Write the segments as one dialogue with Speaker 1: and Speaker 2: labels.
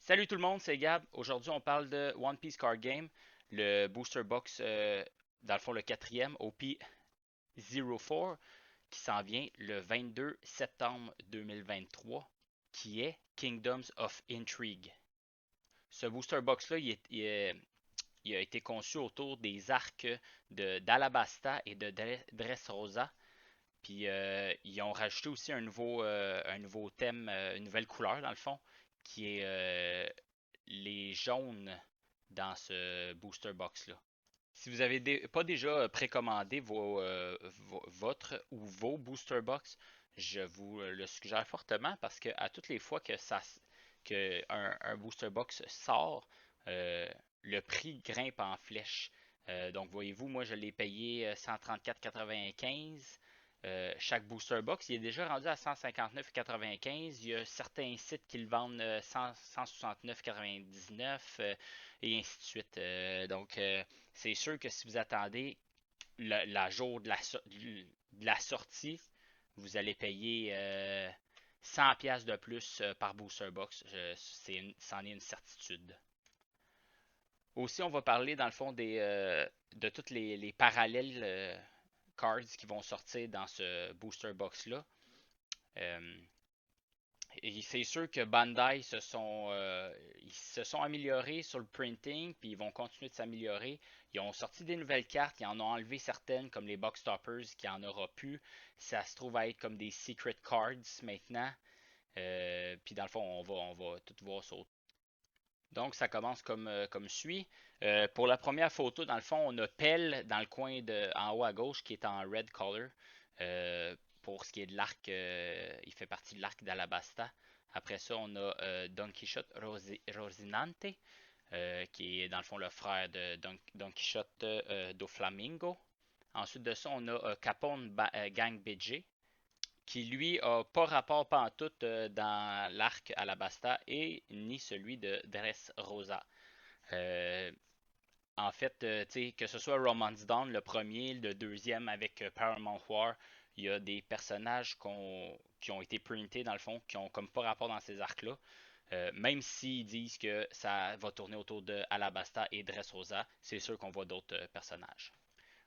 Speaker 1: Salut tout le monde, c'est Gab. Aujourd'hui, on parle de One Piece Card Game, le Booster Box, dans le fond, le quatrième, OP04, qui s'en vient le 22 septembre 2023, qui est Kingdoms of Intrigue. Ce Booster Box-là, il a été conçu autour des arcs d'Alabasta et de Dressrosa. Puis ils ont rajouté aussi un nouveau thème, une nouvelle couleur dans le fond, qui est les jaunes dans ce booster box-là. Si vous avez pas déjà précommandé votre ou vos booster box, je vous le suggère fortement parce que à toutes les fois que un booster box sort, euh, le prix grimpe en flèche. Donc voyez-vous, moi je l'ai payé 134,95. Chaque booster box, il est déjà rendu à 159,95. Il y a certains sites qui le vendent 169,99 et ainsi de suite. C'est sûr que si vous attendez la jour de la sortie, vous allez payer 100 pièces de plus par booster box. C'en est une certitude. Aussi, on va parler dans le fond de tous les parallèles cards qui vont sortir dans ce booster box-là. Euh, et c'est sûr que Bandai ils se sont améliorés sur le printing, puis ils vont continuer de s'améliorer. Ils ont sorti des nouvelles cartes, ils en ont enlevé certaines, comme les Box Toppers, qui en aura plus. Ça se trouve à être comme des Secret Cards maintenant. Puis dans le fond, on va tout voir ça. Donc ça commence comme suit. Pour la première photo, dans le fond, on a Pell dans le coin en haut à gauche qui est en red color. Pour ce qui est de l'arc, il fait partie de l'arc d'Alabasta. Après ça, on a Don Quichotte Rosinante, qui est dans le fond le frère de Don Quichotte do Flamingo. Ensuite de ça, on a Capone Gang BG, qui lui a pas rapport pantoute dans l'arc Alabasta et ni celui de Dressrosa. Euh, En fait, que ce soit Romance Dawn, le premier, le deuxième avec Paramount War, il y a des personnages qui ont été printés dans le fond, qui ont comme pas rapport dans ces arcs-là. Même s'ils disent que ça va tourner autour de Alabasta et Dressrosa, c'est sûr qu'on voit d'autres personnages.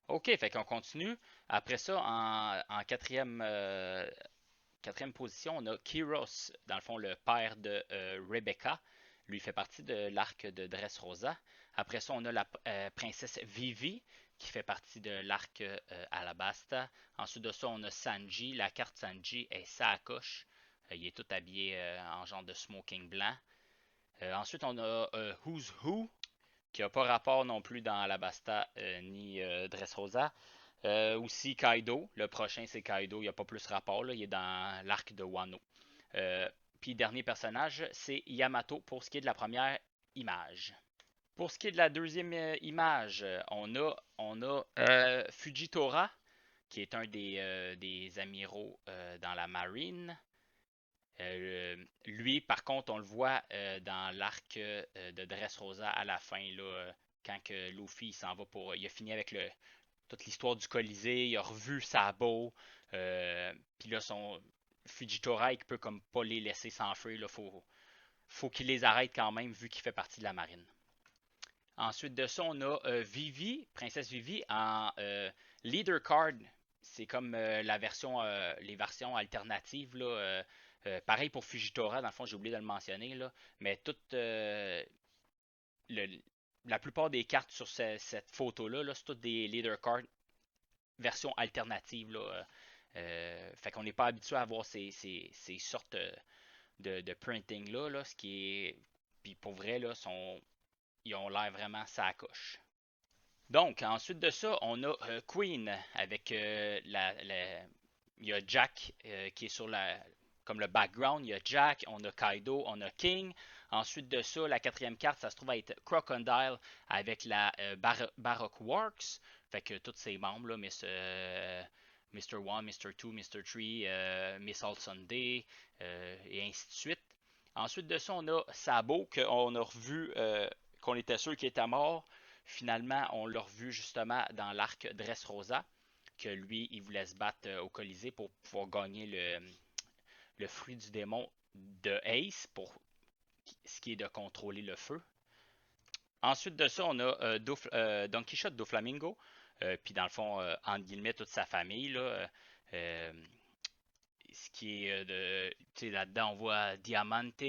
Speaker 1: Ok, fait qu'on continue. Après ça, en quatrième position, on a Kyros, dans le fond, le père de Rebecca. Lui fait partie de l'arc de Dressrosa. Après ça, on a la princesse Vivi, qui fait partie de l'arc Alabasta. Ensuite de ça, on a Sanji. La carte Sanji est sacoche. Il est tout habillé en genre de smoking blanc. Ensuite, on a Who's Who, qui n'a pas rapport non plus dans Alabasta ni Dressrosa. Aussi Kaido, le prochain c'est Kaido, il n'y a pas plus rapport, là, il est dans l'arc de Wano. Puis dernier personnage, c'est Yamato pour ce qui est de la première image. Pour ce qui est de la deuxième image, on a Fujitora, qui est un des amiraux dans la marine. Lui, par contre, on le voit dans l'arc de Dressrosa à la fin, là, quand que Luffy s'en va pour. Il a fini avec toute l'histoire du Colisée, il a revu Sabo, puis là, son Fujitora, il peut comme pas les laisser s'enfuir, là, faut qu'il les arrête quand même, vu qu'il fait partie de la marine. Ensuite de ça, on a Vivi, Princesse Vivi, en Leader Card. C'est comme les versions alternatives, là, pareil pour Fujitora, dans le fond, j'ai oublié de le mentionner, là, mais le- la plupart des cartes sur cette photo-là, là, c'est toutes des leader cards version alternative. Là, fait qu'on n'est pas habitué à voir ces sortes de printing-là, là, ce qui est. Puis pour vrai, là, ils ont l'air vraiment sacoche. Donc, ensuite de ça, on a Queen avec il y a Jack qui est comme le background. Il y a Jack, on a Kaido, on a King. Ensuite de ça, la quatrième carte, ça se trouve à être Crocodile avec la Baroque Works. Fait que tous ses membres, là, Mr. 1, Mr. 2, Mr. 3, Miss All Sunday, et ainsi de suite. Ensuite de ça, on a Sabo, qu'on a revu, qu'on était sûr qu'il était mort. Finalement, on l'a revu justement dans l'arc Dressrosa, que lui, il voulait se battre au Colisée pour pouvoir gagner le fruit du démon de Ace, pour ce qui est de contrôler le feu. Ensuite de ça, on a Don Quichotte Doflamingo, puis dans le fond, entre guillemets, toute sa famille. Là, euh, ce qui est là-dedans, on voit Diamante,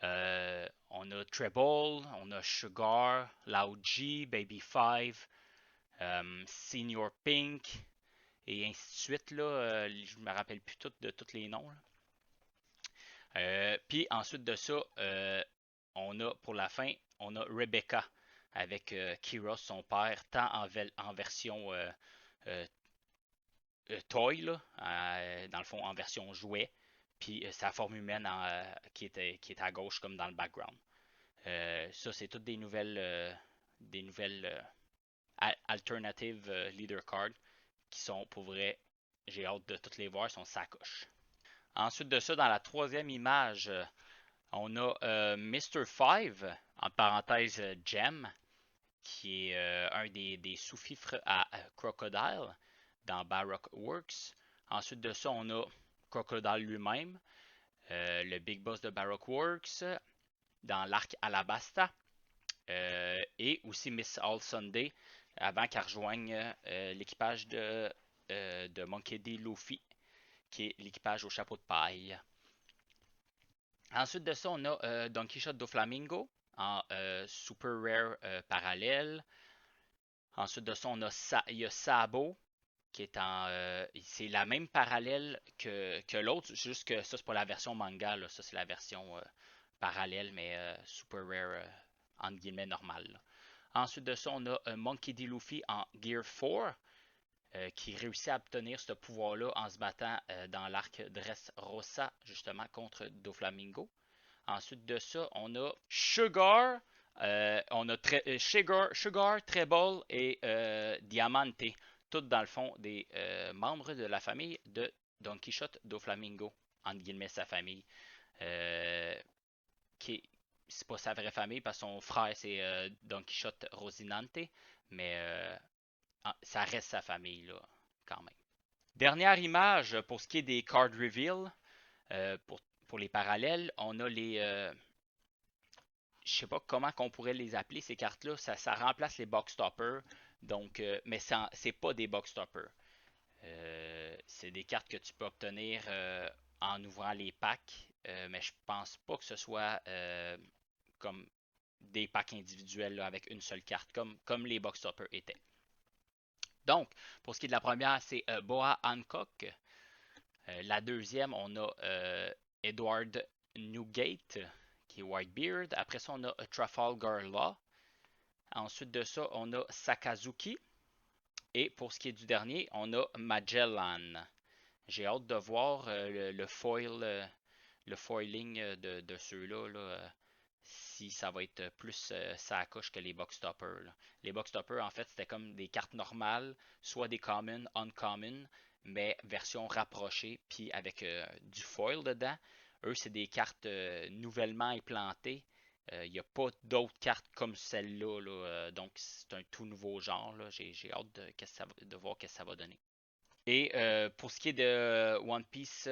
Speaker 1: on a Treble, on a Sugar, Lao G, Baby Five, Senior Pink, et ainsi de suite. Là, je me rappelle plus de tous les noms. Puis ensuite de ça, on a pour la fin, on a Rebecca avec Kira, son père, tant en version euh, toy, là, dans le fond en version jouet, puis sa forme humaine qui est à gauche comme dans le background. Ça, c'est toutes des nouvelles alternative leader cards qui sont pour vrai, j'ai hâte de toutes les voir, sont sacoches. Ensuite de ça, dans la troisième image, on a Mr. Five, en parenthèse Gem, qui est un des sous-fifres à Crocodile dans Baroque Works. Ensuite de ça, on a Crocodile lui-même, le Big Boss de Baroque Works, dans l'arc Alabasta, et aussi Miss All Sunday, avant qu'elle rejoigne l'équipage de Monkey D. Luffy, qui est l'équipage au chapeau de paille. Ensuite de ça, on a Don Quichotte do Flamingo en Super Rare parallèle. Ensuite de ça, il y a Sabo qui est en. C'est la même parallèle que l'autre, juste que ça, c'est pas la version manga, là. Ça, c'est la version parallèle, mais Super Rare, entre guillemets, normale. Là. Ensuite de ça, on a Monkey D. Luffy en Gear 4, qui réussit à obtenir ce pouvoir-là en se battant dans l'arc Dressrosa, justement, contre Doflamingo. Ensuite de ça, on a Sugar, Sugar, Treble et Diamante, toutes dans le fond des membres de la famille de Don Quichotte Doflamingo, entre guillemets sa famille, qui c'est pas sa vraie famille parce que son frère c'est Don Quichotte Rosinante, mais ça reste sa famille là, quand même. Dernière image pour ce qui est des card reveal, pour les parallèles, on a les je sais pas comment qu'on pourrait les appeler ces cartes-là. Ça remplace les box stoppers. Donc, mais c'est pas des box stoppers. C'est des cartes que tu peux obtenir en ouvrant les packs. Mais je pense pas que ce soit comme des packs individuels là, avec une seule carte, comme les box stoppers étaient. Donc, pour ce qui est de la première, c'est Boa Hancock. La deuxième, on a Edward Newgate, qui est Whitebeard. Après ça, on a Trafalgar Law. Ensuite de ça, on a Sakazuki. Et pour ce qui est du dernier, on a Magellan. J'ai hâte de voir le foiling de ceux-là, là, si ça va être plus ça coche que les box stoppers. Là. Les box stoppers, en fait, c'était comme des cartes normales, soit des common, uncommon, mais version rapprochée, puis avec du foil dedans. Eux, c'est des cartes nouvellement implantées. Il n'y a pas d'autres cartes comme celle-là. Là, donc, c'est un tout nouveau genre. J'ai hâte de voir ce que ça va donner. Et pour ce qui est de One Piece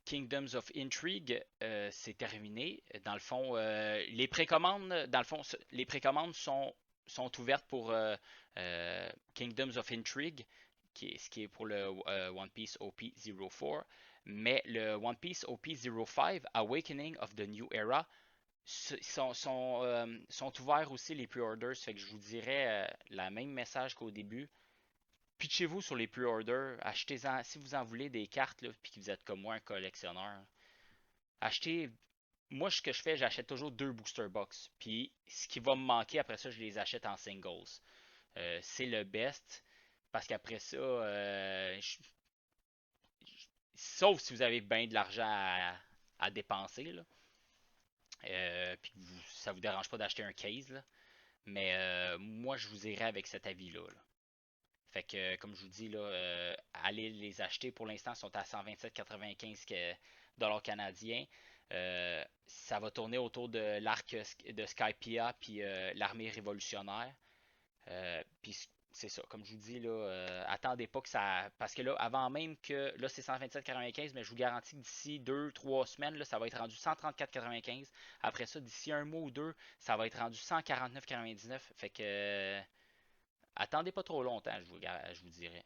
Speaker 1: Kingdoms of Intrigue, c'est terminé. Dans le fond, les précommandes sont ouvertes pour Kingdoms of Intrigue, ce qui est pour le One Piece OP04. Mais le One Piece OP05, Awakening of the New Era, sont ouverts aussi les pre-orders. Fait que je vous dirais la même message qu'au début. Pitchez-vous sur les pre-orders, achetez-en, si vous en voulez des cartes, là, puis que vous êtes comme moi un collectionneur, achetez, moi ce que je fais, j'achète toujours 2 booster box, puis ce qui va me manquer après ça, je les achète en singles. C'est le best, parce qu'après ça, sauf si vous avez bien de l'argent à dépenser, là, puis que ça vous dérange pas d'acheter un case, là, mais moi je vous irai avec cet avis-là. Là. Fait que, comme je vous dis, là, allez les acheter. Pour l'instant, ils sont à 127,95 dollars canadiens. Ça va tourner autour de l'arc de Skypiea puis l'armée révolutionnaire. Puis c'est ça, comme je vous dis, là, attendez pas que ça. Parce que là, avant même que. Là, c'est 127,95, mais je vous garantis que d'ici 2 3 semaines, là, ça va être rendu 134,95. Après ça, d'ici un mois ou deux, ça va être rendu 149,99. Fait que. Attendez pas trop longtemps, je vous dirais.